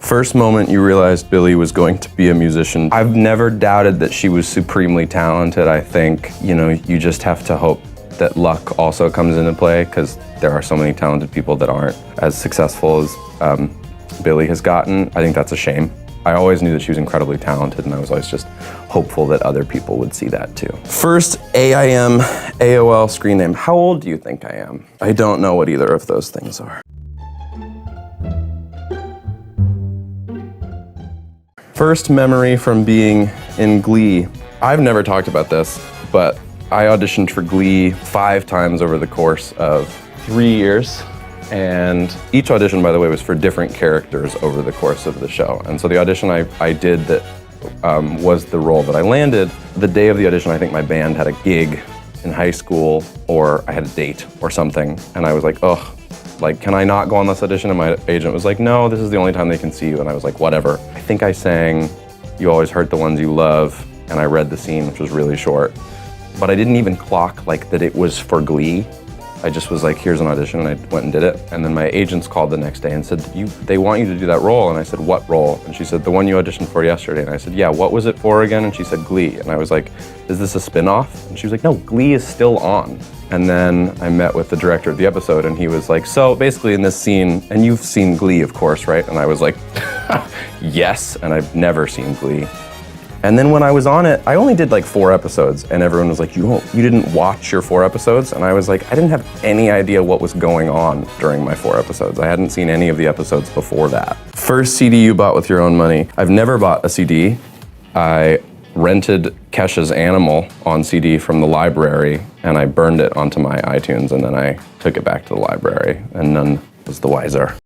First moment you realized Billy was going to be a musician. I've never doubted that she was supremely talented. I think, you know, you just have to hope that luck also comes into play, because there are so many talented people that aren't as successful as Billy has gotten. I think that's a shame. I always knew that she was incredibly talented, and I was always just hopeful that other people would see that too. First AIM AOL screen name. How old do you think I am? I don't know what either of those things are. First memory from being in Glee. I've never talked about this, but I auditioned for Glee 5 times over the course of 3 years. And each audition, by the way, was for different characters over the course of the show. And so the audition I did that was the role that I landed. The day of the audition, I think my band had a gig in high school, or I had a date or something. And I was like, oh, like, can I not go on this audition? And my agent was like, no, this is the only time they can see you. And I was like, whatever. I think I sang You Always Hurt the Ones You Love, and I read the scene, which was really short. But I didn't even clock like that it was for Glee. I just was like, here's an audition, and I went and did it. And then my agents called the next day and said, they want you to do that role. And I said, what role? And she said, the one you auditioned for yesterday. And I said, yeah, what was it for again? And she said, Glee. And I was like, is this a spin-off? And she was like, no, Glee is still on. And then I met with the director of the episode, and he was like, so basically in this scene, and you've seen Glee, of course, right? And I was like, yes, and I've never seen Glee. And then when I was on it, I only did like 4 episodes, and everyone was like, you didn't watch your 4 episodes? And I was like, I didn't have any idea what was going on during my 4 episodes. I hadn't seen any of the episodes before that. First CD you bought with your own money. I've never bought a CD. I rented Kesha's Animal on CD from the library, and I burned it onto my iTunes, and then I took it back to the library, and none was the wiser.